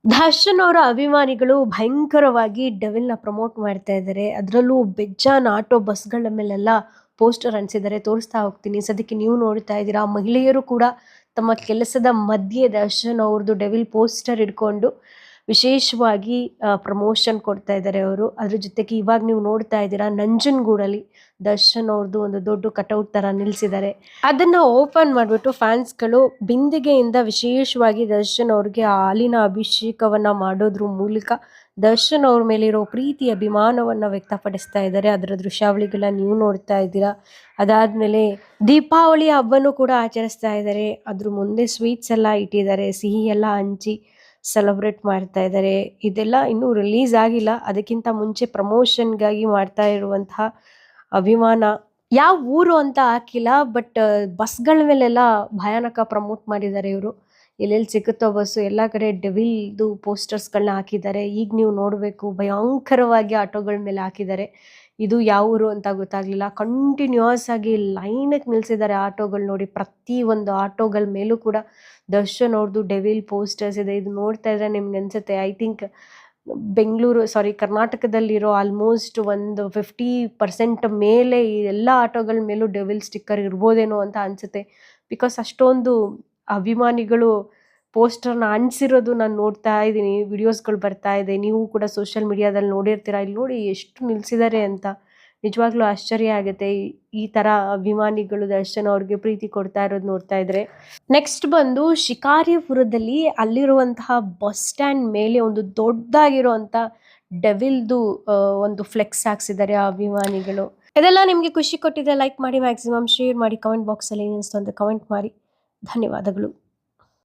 ದರ್ಶನ್ ಅವರ ಅಭಿಮಾನಿಗಳು ಭಯಂಕರವಾಗಿ ಡೆವಿಲ್‌ನ ಪ್ರಮೋಟ್ ಮಾಡ್ತಾ ಇದ್ದಾರೆ. ಅದರಲ್ಲೂ ಬೆಜ್ಜಾನ್ ಆಟೋ ಬಸ್‌ಗಳ ಮೇಲೆಲ್ಲ ಪೋಸ್ಟರ್ ಅಂಟಿಸಿದ್ದಾರೆ. ತೋರಿಸ್ತಾ ಹೋಗ್ತೀನಿ. ಸದ್ಯಕ್ಕೆ ನೀವು ನೋಡ್ತಾ ಇದ್ದೀರಾ. ಮಹಿಳೆಯರು ಕೂಡ ತಮ್ಮ ಕೆಲಸದ ಮಧ್ಯೆ ದರ್ಶನ್ ಅವ್ರದ್ದು ಡೆವಿಲ್ ಪೋಸ್ಟರ್ ಹಿಡ್ಕೊಂಡು ವಿಶೇಷವಾಗಿ ಪ್ರಮೋಷನ್ ಕೊಡ್ತಾ ಇದ್ದಾರೆ ಅವರು. ಅದ್ರ ಜೊತೆಗೆ ಇವಾಗ ನೀವು ನೋಡ್ತಾ ಇದ್ದೀರಾ ನಂಜನಗೂಡಲ್ಲಿ ದರ್ಶನ್ ಅವ್ರದ್ದು ಒಂದು ದೊಡ್ಡ ಕಟೌಟ್ ತರ ನಿಲ್ಸಿದ್ದಾರೆ. ಅದನ್ನ ಓಪನ್ ಮಾಡಿಬಿಟ್ಟು ಫ್ಯಾನ್ಸ್ಗಳು ಬಿಂದಿಗೆಯಿಂದ ವಿಶೇಷವಾಗಿ ದರ್ಶನ್ ಅವ್ರಿಗೆ ಹಾಲಿನ ಅಭಿಷೇಕವನ್ನ ಮಾಡೋದ್ರ ಮೂಲಕ ದರ್ಶನ್ ಅವ್ರ ಮೇಲಿರೋ ಪ್ರೀತಿ ಅಭಿಮಾನವನ್ನ ವ್ಯಕ್ತಪಡಿಸ್ತಾ ಇದ್ದಾರೆ. ಅದರ ದೃಶ್ಯಾವಳಿಗಳನ್ನ ನೀವು ನೋಡ್ತಾ ಇದ್ದೀರಾ. ಅದಾದ್ಮೇಲೆ ದೀಪಾವಳಿ ಹಬ್ಬನೂ ಕೂಡ ಆಚರಿಸ್ತಾ ಇದ್ದಾರೆ. ಅದ್ರ ಮುಂದೆ ಸ್ವೀಟ್ಸ್ ಎಲ್ಲ ಇಟ್ಟಿದ್ದಾರೆ, ಸಿಹಿ ಎಲ್ಲ ಹಂಚಿ ಸೆಲೆಬ್ರೇಟ್ ಮಾಡ್ತಾ ಇದ್ದಾರೆ. ಇದೆಲ್ಲ ಇನ್ನೂ ರಿಲೀಸ್ ಆಗಿಲ್ಲ. ಅದಕ್ಕಿಂತ ಮುಂಚೆ ಪ್ರಮೋಷನ್ಗಾಗಿ ಮಾಡ್ತಾ ಇರುವಂತಹ ಅಭಿಮಾನ. ಯಾವ ಊರು ಅಂತ ಹಾಕಿಲ್ಲ, ಬಟ್ ಬಸ್ಗಳ ಮೇಲೆಲ್ಲ ಭಯಾನಕ ಪ್ರಮೋಟ್ ಮಾಡಿದ್ದಾರೆ ಇವರು. ಎಲ್ಲೆಲ್ಲಿ ಸಿಗುತ್ತೋ ಬಸ್ಸು ಎಲ್ಲ ಕಡೆ ಡೆವಿಲ್ದು ಪೋಸ್ಟರ್ಸ್ಗಳನ್ನ ಹಾಕಿದ್ದಾರೆ. ಈಗ ನೀವು ನೋಡಬೇಕು, ಭಯಂಕರವಾಗಿ ಆಟೋಗಳ ಮೇಲೆ ಹಾಕಿದ್ದಾರೆ. ಇದು ಯಾವ ಊರು ಅಂತ ಗೊತ್ತಾಗ್ಲಿಲ್ಲ. ಕಂಟಿನ್ಯೂಸ್ ಆಗಿ ಲೈನಕ್ಕೆ ನಿಲ್ಸಿದ್ದಾರೆ ಆಟೋಗಳು ನೋಡಿ. ಪ್ರತಿ ಒಂದು ಆಟೋಗಳ ಮೇಲೂ ಕೂಡ ದರ್ಶನ್ ಅವ್ರದ್ದು ಡೆವಿಲ್ ಪೋಸ್ಟರ್ಸ್ ಇದೆ. ಇದು ನೋಡ್ತಾ ಇದ್ರೆ ನಿಮ್ಗೆ ಅನ್ಸುತ್ತೆ, ಐ ಥಿಂಕ್ ಕರ್ನಾಟಕದಲ್ಲಿರೋ ಆಲ್ಮೋಸ್ಟ್ ಒಂದು 50% ಮೇಲೆ ಈ ಎಲ್ಲ ಆಟೋಗಳ ಮೇಲೂ ಡೆವಿಲ್ ಸ್ಟಿಕ್ಕರ್ ಇರ್ಬೋದೇನೋ ಅಂತ ಅನ್ಸುತ್ತೆ. ಬಿಕಾಸ್ ಅಷ್ಟೊಂದು ಅಭಿಮಾನಿಗಳು ಪೋಸ್ಟರ್ನ ಅಂಟಿಸಿರೋದು ನಾನು ನೋಡ್ತಾ ಇದ್ದೀನಿ. ವಿಡಿಯೋಸ್ಗಳು ಬರ್ತಾ ಇದೆ. ನೀವು ಕೂಡ ಸೋಷಿಯಲ್ ಮೀಡಿಯಾದಲ್ಲಿ ನೋಡಿರ್ತೀರಾ. ಇಲ್ಲಿ ನೋಡಿ ಎಷ್ಟು ನಿಲ್ಸಿದ್ದಾರೆ ಅಂತ. ನಿಜವಾಗ್ಲೂ ಆಶ್ಚರ್ಯ ಆಗುತ್ತೆ. ಈ ತರ ಅಭಿಮಾನಿಗಳು ದರ್ಶನ್ ಅವ್ರಿಗೆ ಪ್ರೀತಿ ಕೊಡ್ತಾ ಇರೋದು ನೋಡ್ತಾ ಇದ್ರೆ. ನೆಕ್ಸ್ಟ್ ಬಂದು ಶಿಕಾರಿಪುರದಲ್ಲಿ ಅಲ್ಲಿರುವಂತಹ ಬಸ್ ಸ್ಟ್ಯಾಂಡ್ ಮೇಲೆ ಒಂದು ದೊಡ್ಡದಾಗಿರುವಂತ ಡೆವಿಲ್ದು ಒಂದು ಫ್ಲೆಕ್ಸ್ ಹಾಕ್ಸಿದ್ದಾರೆ ಆ ಅಭಿಮಾನಿಗಳು. ಇದೆಲ್ಲ ನಿಮ್ಗೆ ಖುಷಿ ಕೊಟ್ಟಿದೆ, ಲೈಕ್ ಮಾಡಿ, ಮ್ಯಾಕ್ಸಿಮಮ್ ಶೇರ್ ಮಾಡಿ, ಕಮೆಂಟ್ ಬಾಕ್ಸ್ ಅಲ್ಲಿ ಏನಿಸ್ತು ಅಂತ ಕಮೆಂಟ್ ಮಾಡಿ. ಧನ್ಯವಾದಗಳು.